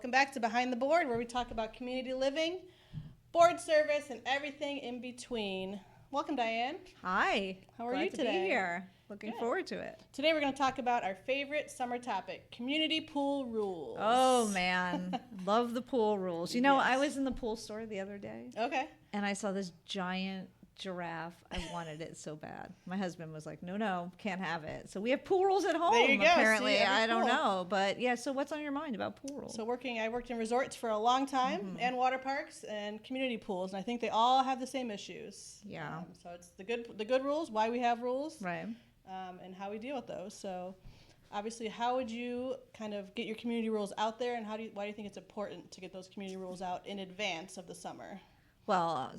Welcome back to Behind the Board, where we talk about community living, board service, and everything in between. Welcome, Diane. Hi. How are you today? Glad to be here. Looking forward to it. Today we're going to talk about our favorite summer topic, community pool rules. Oh, man. Love the pool rules. You know, Yes. I was in the pool store the other day. Okay. And I saw this giant giraffe. I wanted it so bad. My husband was like, no, can't have it. So we have pool rules at home, There you go. apparently. See, I don't pool. know. But yeah, so what's on your mind about pool rules? So I worked in resorts for a long time, and water parks and community pools, and I think they all have the same issues. Yeah. So it's the good rules, why we have rules, Right. And how we deal with those. So obviously, how would you kind of get your community rules out there, and why do you think it's important to get those community rules out in advance of the summer? Well,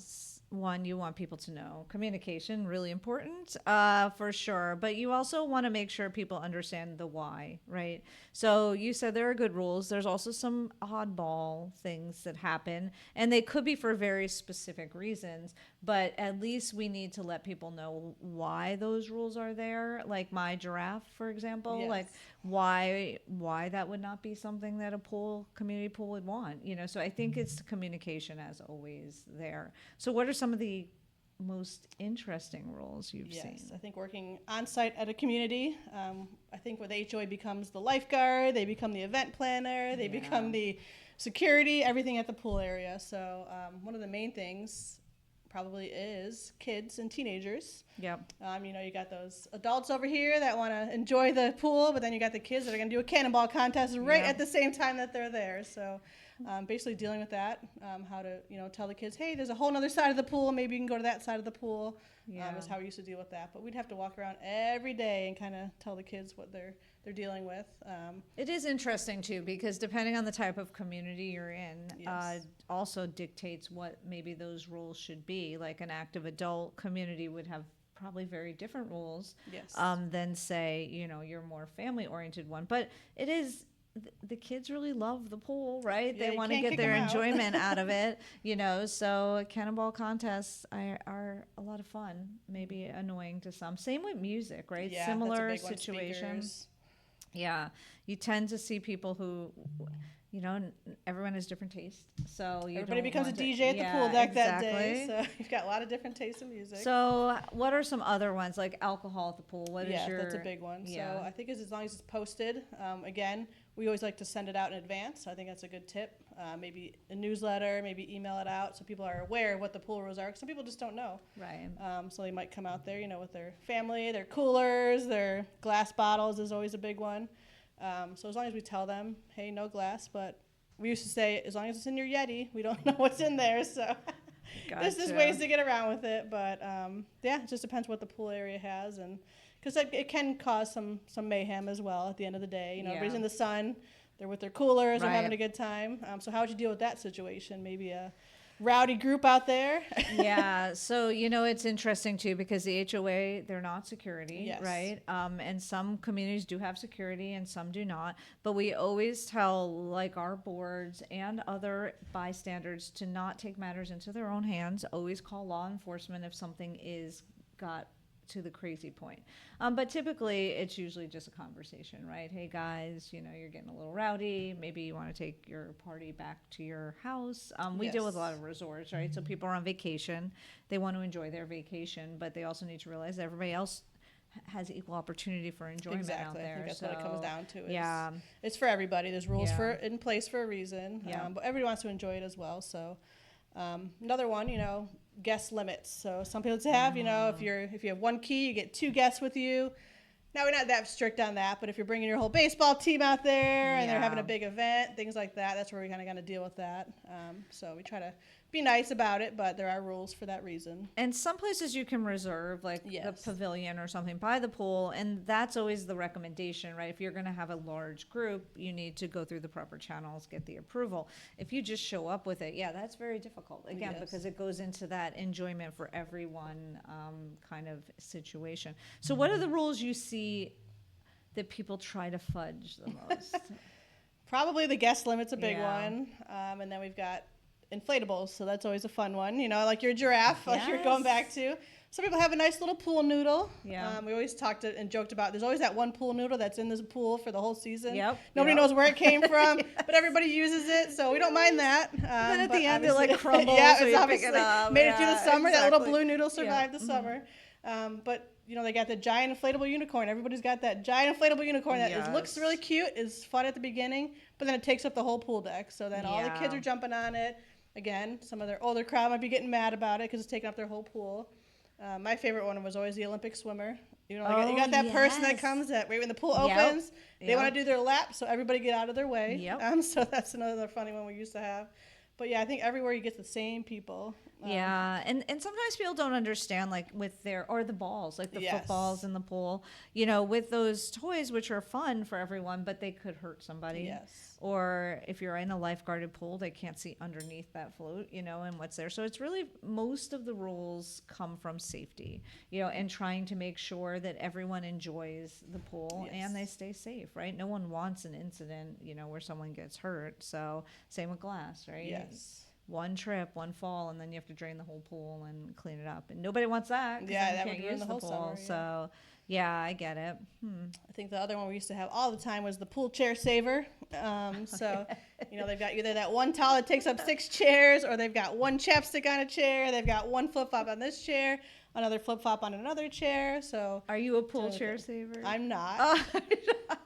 one, you want people to know. Communication, really important, for sure. But you also want to make sure people understand the why, right? So you said there are good rules. There's also some oddball things that happen, and they could be for very specific reasons. But at least we need to let people know why those rules are there. Like my giraffe, for example. Yes. Like why that would not be something that a community pool would want. You know, so I think it's communication as always there. So what are some of the most interesting rules you've seen? Yes, I think working on site at a community, I think where the HOA becomes the lifeguard, they become the event planner, they become the security, everything at the pool area. So one of the main things probably is kids and teenagers. Yep. You got those adults over here that want to enjoy the pool, but then you got the kids that are going to do a cannonball contest right at the same time that they're there. So basically dealing with that, how to tell the kids, hey, there's a whole other side of the pool, maybe you can go to that side of the pool, is how we used to deal with that. But we'd have to walk around every day and kind of tell the kids what they're dealing with. It is interesting too, because depending on the type of community you're in, also dictates what maybe those rules should be. Like an active adult community would have probably very different rules than say, your more family oriented one. But it is, the kids really love the pool, right? Yeah, they want to get their enjoyment out of it, so cannonball contests are a lot of fun, maybe annoying to some. Same with music, right? Yeah, Similar that's a big situation. one, Yeah, you tend to see people who, everyone has different tastes. So everybody becomes a DJ at the pool deck that day. So you've got a lot of different tastes in music. So what are some other ones, like alcohol at the pool? That's a big one. Yeah. So I think as long as it's posted, again, we always like to send it out in advance. So I think that's a good tip. Maybe a newsletter, maybe email it out so people are aware of what the pool rules are. Because some people just don't know. Right. So they might come out there, with their family, their coolers, their glass bottles is always a big one. So as long as we tell them, hey, no glass, but we used to say, as long as it's in your Yeti, we don't know what's in there. So there's just ways to get around with it. But it just depends what the pool area has, and because it can cause some mayhem as well at the end of the day. Everybody's in the sun, they're with their coolers, they're having a good time. So how would you deal with that situation? Maybe a rowdy group out there. Yeah, so it's interesting too, because the HOA, they're not security, right? And some communities do have security and some do not, but we always tell like our boards and other bystanders to not take matters into their own hands. Always call law enforcement if something got to the crazy point. But typically it's usually just a conversation, right? Hey guys, you're getting a little rowdy. Maybe you want to take your party back to your house. We deal with a lot of resorts, right? So people are on vacation. They want to enjoy their vacation, but they also need to realize that everybody else has equal opportunity for enjoyment out there. I think that's what it comes down to. It's for everybody. There's rules in place for a reason. But everybody wants to enjoy it as well. So another one, guest limits. So some people have, if you have one key, you get 2 guests with you. Now, we're not that strict on that, but if you're bringing your whole baseball team out there and they're having a big event, things like that, that's where we kind of got to deal with that. So we try to be nice about it, but there are rules for that reason. And some places you can reserve, like the pavilion or something by the pool, and that's always the recommendation, right? If you're going to have a large group, you need to go through the proper channels, get the approval. If you just show up with it, that's very difficult, again, because it goes into that enjoyment for everyone kind of situation. So what are the rules you see that people try to fudge the most? Probably the guest limit's a big one. And then we've got inflatables, so that's always a fun one, like your giraffe, like you're going back to. Some people have a nice little pool noodle. Yeah. We always talked and joked about there's always that one pool noodle that's in this pool for the whole season. Yep. Nobody Yep. knows where it came from, but everybody uses it, so we don't mind that. Then at but the end it like obviously- crumbles. Yeah, so it's you pick obviously it up. made it through the summer. That little blue noodle Yeah. survived the summer. But they got the giant inflatable unicorn. Everybody's got that giant inflatable unicorn that looks really cute, is fun at the beginning, but then it takes up the whole pool deck. So then all the kids are jumping on it. Again, some of their older crowd might be getting mad about it because it's taking up their whole pool. My favorite one was always the Olympic swimmer. You got that person that comes right when the pool opens. They want to do their lap, so everybody get out of their way. Yep. So that's another funny one we used to have. But yeah, I think everywhere you get the same people. And sometimes people don't understand, like with the balls, like the footballs in the pool, with those toys, which are fun for everyone, but they could hurt somebody. Yes. Or if you're in a lifeguarded pool, they can't see underneath that float, and what's there. So it's really, most of the rules come from safety, and trying to make sure that everyone enjoys the pool and they stay safe, right? No one wants an incident, where someone gets hurt. So same with glass, right? Yes. One trip, one fall, and then you have to drain the whole pool and clean it up. And nobody wants that. 'Cause Yeah, then that you would can't ruin use the whole pool. summer. Yeah. So, yeah, I get it. I think the other one we used to have all the time was the pool chair saver. So, they've got either that one towel that takes up 6 chairs, or they've got one chapstick on a chair, they've got one flip-flop on this chair, another flip-flop on another chair. So Are you a pool chair saver? I'm not.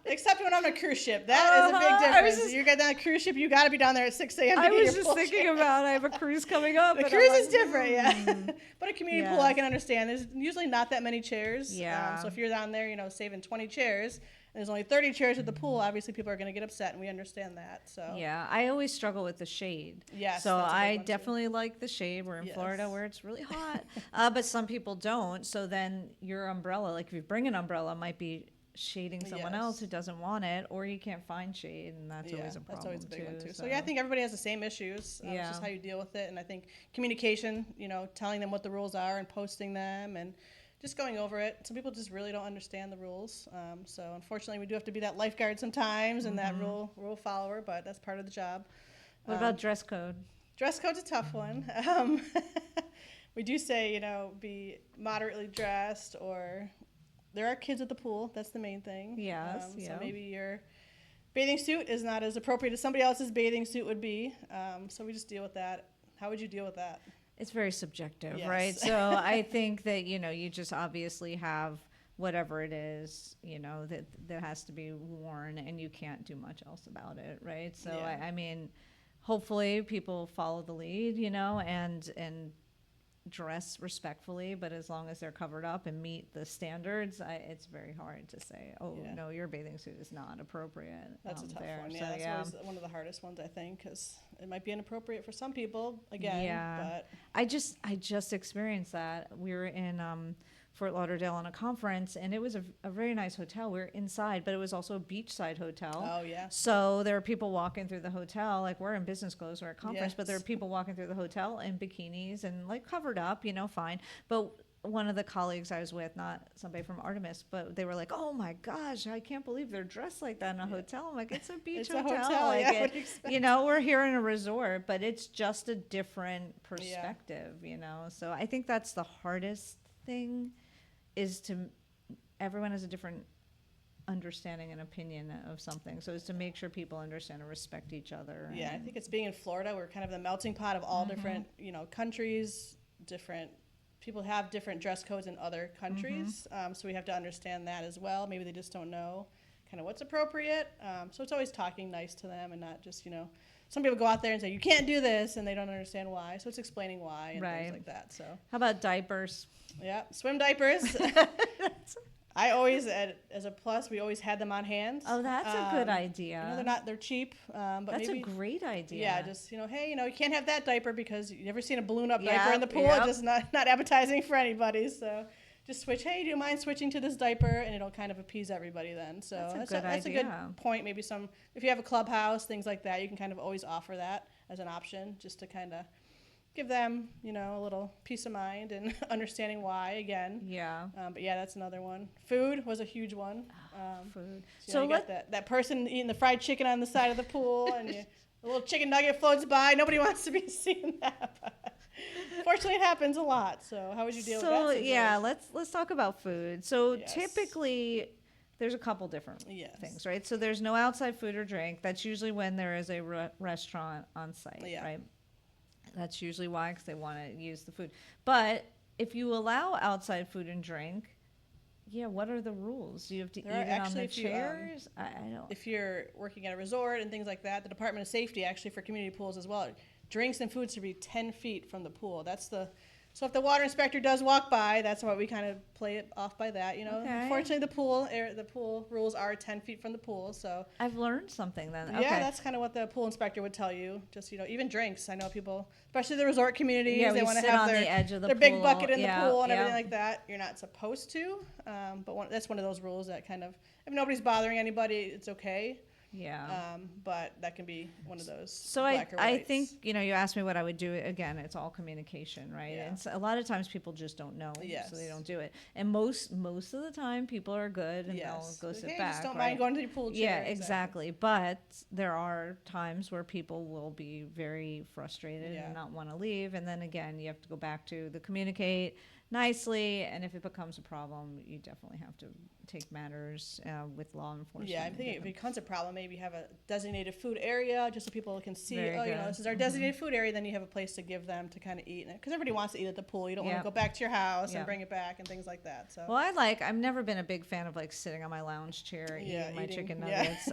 Except when I'm on a cruise ship. That is a big difference. You get on a cruise ship, you got to be down there at 6 a.m. to I get was your just pool thinking chair. about, I have a cruise coming up. The and cruise I'm is like, different, yeah. But a community pool, I can understand. There's usually not that many chairs. Yeah. So if you're down there, saving 20 chairs, and there's only 30 chairs at the pool, obviously people are going to get upset, and we understand that. So Yeah, I always struggle with the shade. Yes, So that's a big I one, too. definitely like the shade. We're in Florida where it's really hot, but some people don't. So then your umbrella, like if you bring an umbrella, might be shading someone else who doesn't want it, or you can't find shade, and that's always a problem. That's always a big one too. So I think everybody has the same issues. It's just how you deal with it, and I think communication, telling them what the rules are and posting them, and just going over it. Some people just really don't understand the rules. So unfortunately, we do have to be that lifeguard sometimes and that rule follower, but that's part of the job. What about dress code? Dress code's a tough one. We do say, be moderately dressed, or there are kids at the pool. That's the main thing. Yes. So maybe your bathing suit is not as appropriate as somebody else's bathing suit would be. So we just deal with that. How would you deal with that? It's very subjective, Yes. right? So I think that, you just obviously have whatever it is, that has to be worn, and you can't do much else about it, right? So I mean, hopefully people follow the lead, and dress respectfully, but as long as they're covered up and meet the standards, it's very hard to say, no, your bathing suit is not appropriate. That's a tough one. So, Yeah, that's always one of the hardest ones, I think, because it might be inappropriate for some people, again. Yeah. But I just experienced that. We were in Fort Lauderdale on a conference, and it was a very nice hotel. We were inside, but it was also a beachside hotel. Oh, yeah. So there were people walking through the hotel, like we're in business clothes, we're at a conference, but there Yes. were people walking through the hotel in bikinis and like covered up, fine. But one of the colleagues I was with, not somebody from Artemis, but they were like, "Oh my gosh, I can't believe they're dressed like that in a hotel." I'm like, "It's a beach It's a hotel. hotel, Like yeah, it- what do you expect? we're here in a resort, but it's just a different perspective, So I think that's the hardest thing, is everyone has a different understanding and opinion of something. So is to make sure people understand and respect each other. Yeah, I think it's being in Florida. We're kind of the melting pot of all different, countries, different people have different dress codes in other countries. So we have to understand that as well. Maybe they just don't know kind of what's appropriate. So it's always talking nice to them and not just, some people go out there and say, you can't do this, and they don't understand why. So it's explaining why and things like that. So How about diapers? yeah, swim diapers. I always, as a plus, we always had them on hand. Oh, that's a good idea. They're cheap, but That's maybe, a great idea. yeah, just, hey, you can't have that diaper because you've never seen a balloon up Yep, diaper in the pool. yep. It's just not appetizing for anybody. So just switch. Hey, do you mind switching to this diaper? And it'll kind of appease everybody then. So That's a that's a good good idea. point. Maybe if you have a clubhouse, things like that, you can kind of always offer that as an option, just to kind of give them, a little peace of mind and understanding why again. Yeah. But yeah, that's another one. Food was a huge one. Food. So you got that person eating the fried chicken on the side of the pool, and a little chicken nugget floats by. Nobody wants to be seeing that. Fortunately, it happens a lot. So how would you deal with that situation? Yeah, let's talk about food. So Yes. typically there's a couple different things, right? So there's no outside food or drink. That's usually when there is a restaurant on site, right? That's usually why, because they want to use the food. But if you allow outside food and drink, what are the rules? Do you have to eat it on the chairs? I don't. If you're working at a resort and things like that, the Department of Safety actually for community pools as well, drinks and foods should be 10 feet from the pool. So if the water inspector does walk by, that's why we kind of play it off by that, Okay. Unfortunately, the pool rules are 10 feet from the pool, so. I've learned something then. Yeah, that's kind of what the pool inspector would tell you. Just, even drinks. I know people, especially the resort communities, they want to have their big bucket in the pool and everything like that. You're not supposed to, but that's one of those rules that kind of, if nobody's bothering anybody, it's okay. Yeah. But that can be one of those. So I think, you asked me what I would do. Again, it's all communication, right? Yeah. And so a lot of times people just don't know, so they don't do it. And most of the time people are good and they'll go sit back. Just don't mind going to your pool chair. Yeah, exactly. But there are times where people will be very frustrated and not want to leave. And then again, you have to go back to the communicate nicely, and if it becomes a problem, you definitely have to take matters with law enforcement. Yeah, I think if it becomes a problem, maybe have a designated food area just so people can see, this is our designated food area, then you have a place to give them to kind of eat. Because everybody wants to eat at the pool. You don't want to go back to your house and bring it back and things like that. So. Well, I've never been a big fan of sitting on my lounge chair eating my chicken nuggets.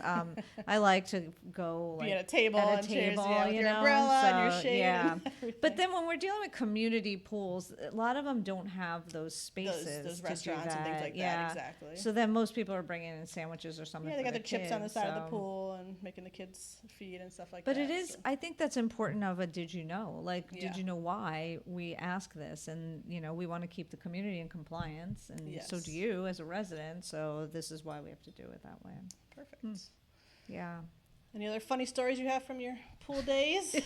I like to go be at a table, with your umbrella and your shade. Yeah. But then when we're dealing with community pools, a lot of them don't have those spaces, those restaurants and things like that. Exactly. So then most people are bringing in sandwiches or something. Yeah, they got their chips on the side of the pool and making the kids feed and stuff like that. But it is, I think that's important of a did you know? Did you know why we ask this? And, we want to keep the community in compliance. And so do you as a resident. So this is why we have to do it that way. Perfect. Yeah. Any other funny stories you have from your pool days?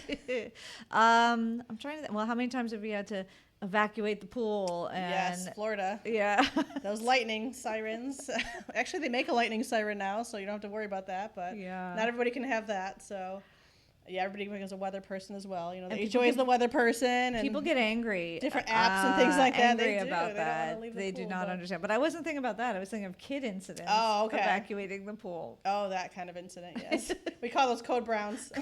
I'm trying to, how many times have you had to evacuate the pool? And yes, Florida. Yeah. Those lightning sirens. Actually, they make a lightning siren now, so you don't have to worry about that. But not everybody can have that. So, everybody becomes a weather person as well. The HOA is the weather person. And people get angry. Different apps and things like that. Angry about that. They do not understand. But I wasn't thinking about that. I was thinking of kid incidents. Oh, okay. Evacuating the pool. Oh, that kind of incident, yes. We call those code browns.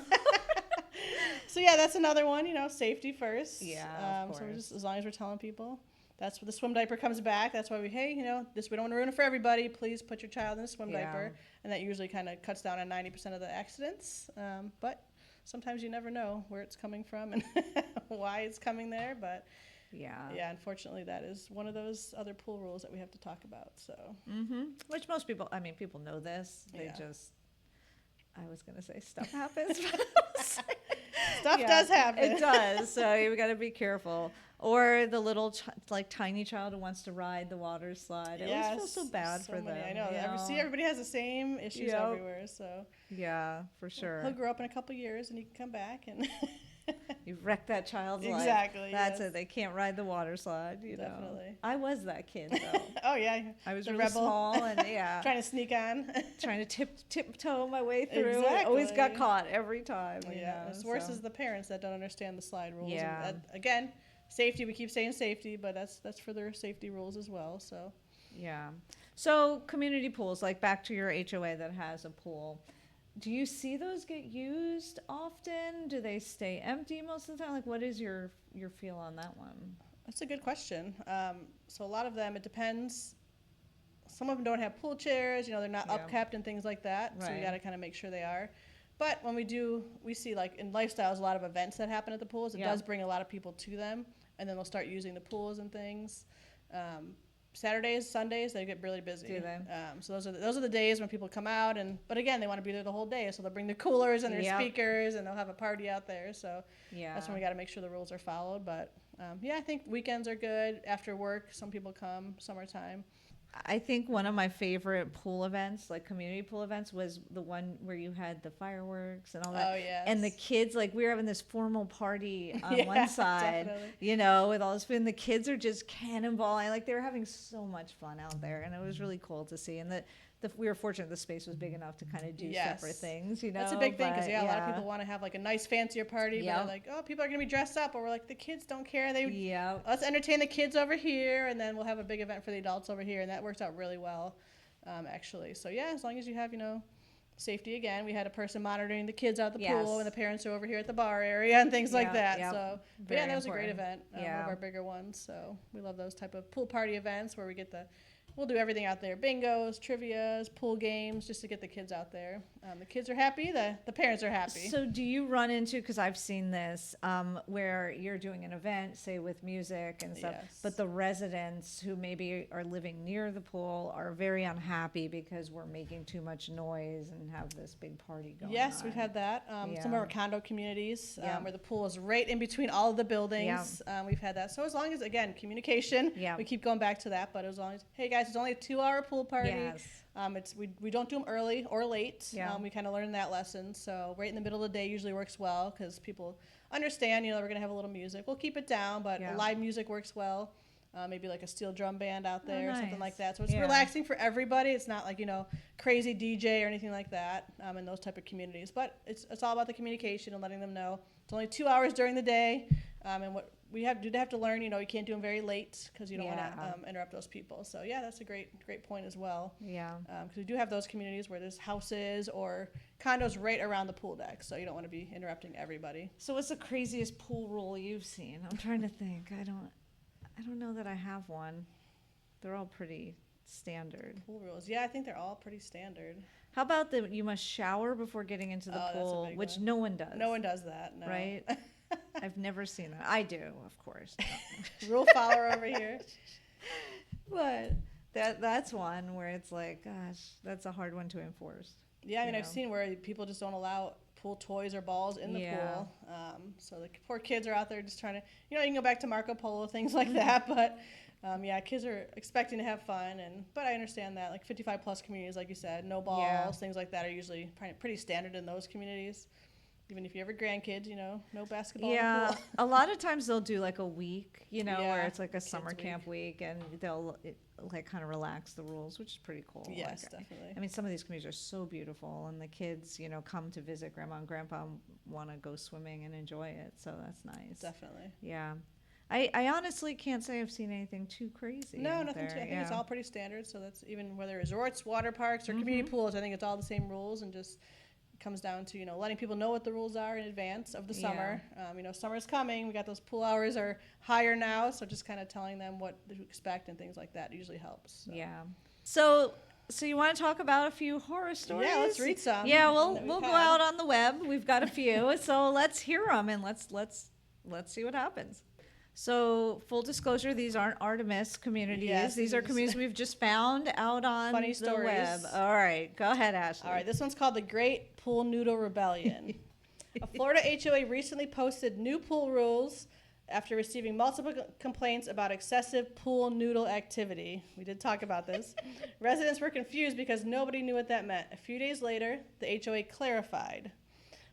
So that's another one, safety first. Yeah, of course. So we're just, as long as we're telling people, that's where the swim diaper comes back. That's why we don't want to ruin it for everybody. Please put your child in a swim diaper. And that usually kind of cuts down on 90% of the accidents. But sometimes you never know where it's coming from and why it's coming there. But yeah, unfortunately, that is one of those other pool rules that we have to talk about. So, which most people, people know this. They just, I was going to say stuff happens. Stuff does happen. It does. So you got to be careful. Or the little tiny child who wants to ride the water slide. I always feel so bad for them. I know. Everybody has the same issues everywhere. So yeah, for sure. He'll grow up in a couple years and he can come back and you've wrecked that child's life. Exactly. That's it. They can't ride the water slide. Definitely. I was that kid though. Oh yeah. I was really small and trying to sneak on. Trying to tiptoe my way through. Exactly. Always got caught every time. It's worse is the parents that don't understand the slide rules. Yeah. Again, safety. We keep saying safety, but that's for their safety rules as well. So. Yeah. So community pools, back to your HOA that has a pool. Do you see those get used often? Do they stay empty most of the time? What is your feel on that one? That's a good question. So a lot of them, it depends. Some of them don't have pool chairs. They're not upkept and things like that. Right. So we got to kind of make sure they are. But when we see in Lifestyles, a lot of events that happen at the pools. It does bring a lot of people to them. And then they'll start using the pools and things. Saturdays, Sundays, they get really busy. Do they? So those are the days when people come out, but again, they want to be there the whole day, so they'll bring their coolers and their speakers, and they'll have a party out there. So that's when we got to make sure the rules are followed. But I think weekends are good. After work, some people come. Summertime. I think one of my favorite pool events, community pool events, was the one where you had the fireworks and all that. Oh, yes. And the kids, we were having this formal party on one side, with all this food. And the kids are just cannonballing. They were having so much fun out there. And it was really cool to see. And we were fortunate the space was big enough to kind of do separate things, you know. That's a big thing because but, a lot of people want to have like a nice fancier party, but they're like, oh, people are gonna be dressed up, or we're like, the kids don't care. Let's entertain the kids over here, and then we'll have a big event for the adults over here, and that works out really well, actually. So yeah, as long as you have, you know, safety again. We had a person monitoring the kids out the pool, and the parents are over here at the bar area and things like that. So but yeah, that was a great event. One of our bigger ones. So we love those type of pool party events where we'll do everything out there. Bingos, trivias, pool games, just to get the kids out there. The kids are happy. The parents are happy. So do you run into, because I've seen this, where you're doing an event, say with music and stuff, but the residents who maybe are living near the pool are very unhappy because we're making too much noise and have this big party going on? Yes, we've had that. Some of our condo communities where the pool is right in between all of the buildings. We've had that. So as long as, again, communication, we keep going back to that, but as long as, hey guys, it's only a 2-hour pool party. We don't do them early or late. We kind of learned that lesson. So right in the middle of the day usually works well because people understand, you know, we're going to have a little music. We'll keep it down, but live music works well. Maybe like a steel drum band out there or something like that. So it's relaxing for everybody. It's not like, you know, crazy DJ or anything like that in those type of communities. But it's all about the communication and letting them know it's only 2 hours during the day. And what we have to learn, you know, you can't do them very late because you don't want to interrupt those people. So yeah, that's a great point as well. Because we do have those communities where there's houses or condos right around the pool deck, so you don't want to be interrupting everybody. So what's the craziest pool rule you've seen? I'm trying to think. I don't know that I have one. They're all pretty standard. Pool rules, yeah, I think they're all pretty standard. How about you must shower before getting into the pool, which no one does. No one does that, no. Right? I've never seen that. I do, of course. Rule follower over here. But that's one where it's like, gosh, that's a hard one to enforce. Yeah, I mean, I've seen where people just don't allow pool toys or balls in the pool. So the poor kids are out there just trying to, you know, you can go back to Marco Polo, things like that. But kids are expecting to have fun. But I understand that, like 55 plus communities, like you said, no balls, things like that are usually pretty standard in those communities. Even if you have grandkids, you know, no basketball in the pool. A lot of times they'll do like a week, you know, where it's like a summer camp week, and they'll like kind of relax the rules, which is pretty cool. Yes, definitely. I mean, some of these communities are so beautiful, and the kids, you know, come to visit grandma and grandpa and want to go swimming and enjoy it. So that's nice. Definitely. Yeah. I honestly can't say I've seen anything too crazy. No, nothing too. I think it's all pretty standard. So that's even whether resorts, water parks, or community pools, I think it's all the same rules, and just comes down to, you know, letting people know what the rules are in advance of the summer. You know, summer's coming. We got those pool hours are higher now, so just kind of telling them what to expect and things like that usually helps. So. Yeah. So you want to talk about a few horror stories? Yeah, let's read some. Yeah, we'll go out on the web. We've got a few, so let's hear them and let's see what happens. So, full disclosure, these aren't Artemis communities. Yes, these are communities we've just found out on funny the stories. web. All right, go ahead, Ashley. All right, this one's called the Great Pool Noodle Rebellion. A Florida HOA recently posted new pool rules after receiving multiple complaints about excessive pool noodle activity. We did talk about this. Residents were confused because nobody knew what that meant. A few days later, the HOA clarified.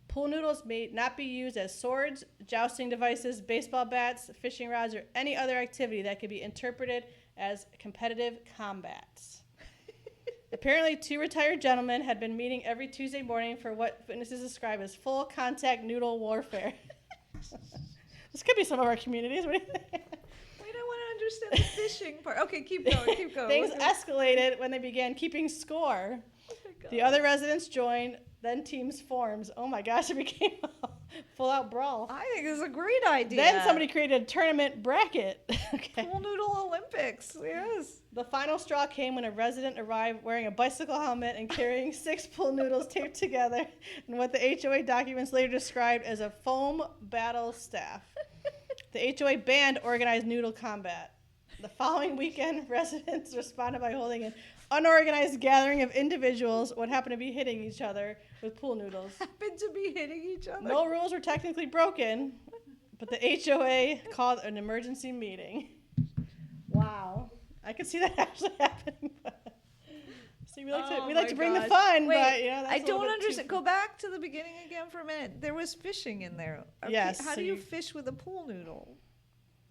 Pool noodles may not be used as swords, jousting devices, baseball bats, fishing rods, or any other activity that could be interpreted as competitive combat. Apparently, 2 retired gentlemen had been meeting every Tuesday morning for what witnesses describe as full contact noodle warfare. This could be some of our communities. What do you think? Wait, I want to understand the fishing part. Okay, keep going. Things escalated when they began keeping score. Oh, the other residents joined. Then teams forms. Oh my gosh, it became a full-out brawl. I think this is a great idea. Then somebody created a tournament bracket. Okay. Pool Noodle Olympics, yes. The final straw came when a resident arrived wearing a bicycle helmet and carrying 6 pool noodles taped together in what the HOA documents later described as a foam battle staff. The HOA banned organized noodle combat. The following weekend, residents responded by holding an unorganized gathering of individuals would happen to be hitting each other with pool noodles. Happened to be hitting each other. No rules were technically broken, but the HOA called an emergency meeting. Wow. I could see that actually happening. See, we like to bring the fun, wait, but you know, that's I don't understand. Go back to the beginning again for a minute. There was fishing in there. Okay, yes. How do you fish with a pool noodle?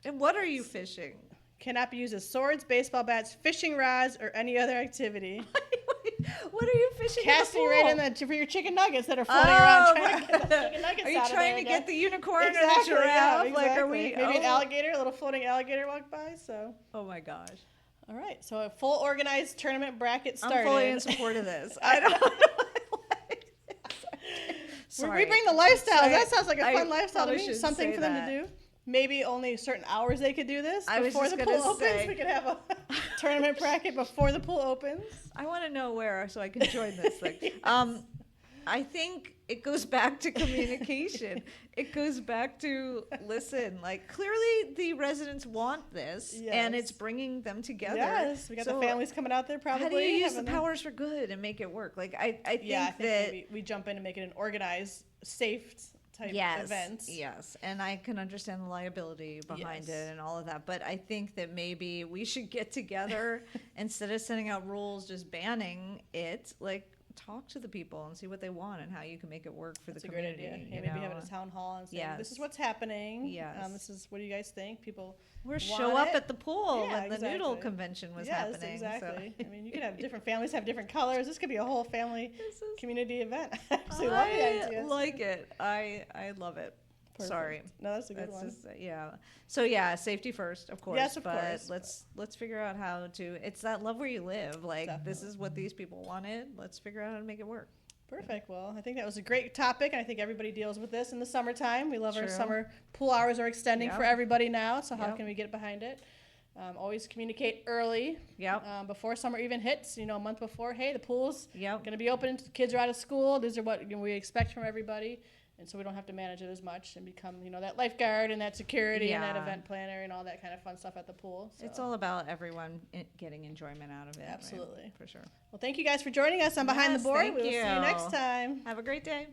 And what are you fishing? Cannot be used as swords, baseball bats, fishing rods, or any other activity. What are you fishing? Casting in the right pool? in for your chicken nuggets that are floating around. Trying to get the my- chicken nuggets Are you out of trying there, to get the unicorn or the Exactly, giraffe? yeah, Like, are exactly. we? Maybe an alligator, a little floating alligator walked by. So. Oh my gosh. All right, so a full organized tournament bracket started. I'm fully in support of this. I don't know. We bring the lifestyles. That sounds like a fun I lifestyle to probably me. shouldn't Something say for them that. to do. Maybe only certain hours they could do this I was before just the gonna pool opens. say. We could have a tournament bracket before the pool opens. I want to know where so I can join this thing. Yes. I think it goes back to communication. It goes back to listen. Like clearly, the residents want this, and it's bringing them together. Yes, we got the families coming out there. Probably. How do you use the powers for good and make it work? Like I think that maybe we jump in and make it an organized, safe type event. Yes, and I can understand the liability behind Yes. it and all of that. But I think that maybe we should get together instead of sending out rules, just banning it. Like talk to the people and see what they want and how you can make it work for That's the a great community. idea. Maybe have it a town hall and say, this is what's happening. Yes. This is what do you guys think? People show up at the pool when the exactly. Noodle convention was happening. Exactly. So. I mean, you could have different families have different colors. This could be a whole family community event. I actually love the idea. I like it. I love it. Perfect. Sorry. No, that's a good one. Just, yeah. So yeah, safety first, of course. Yes, of but course. let's figure out how to. It's that love where you live. Like Definitely. this is what these people wanted. Let's figure out how to make it work. Perfect. Well, I think that was a great topic. I think everybody deals with this in the summertime. We love our True. summer pool hours are extending for everybody now. So how Yep. can we get behind it? Always communicate early. Yep. Before summer even hits, a month before. Hey, the pool's Yep. going to be open. Kids are out of school. These are what we expect from everybody. And so we don't have to manage it as much and become, that lifeguard and that security and that event planner and all that kind of fun stuff at the pool. So. It's all about everyone getting enjoyment out of it. Absolutely. Right? For sure. Well, thank you guys for joining us on Behind the Board. Thank We will see you next time. Have a great day.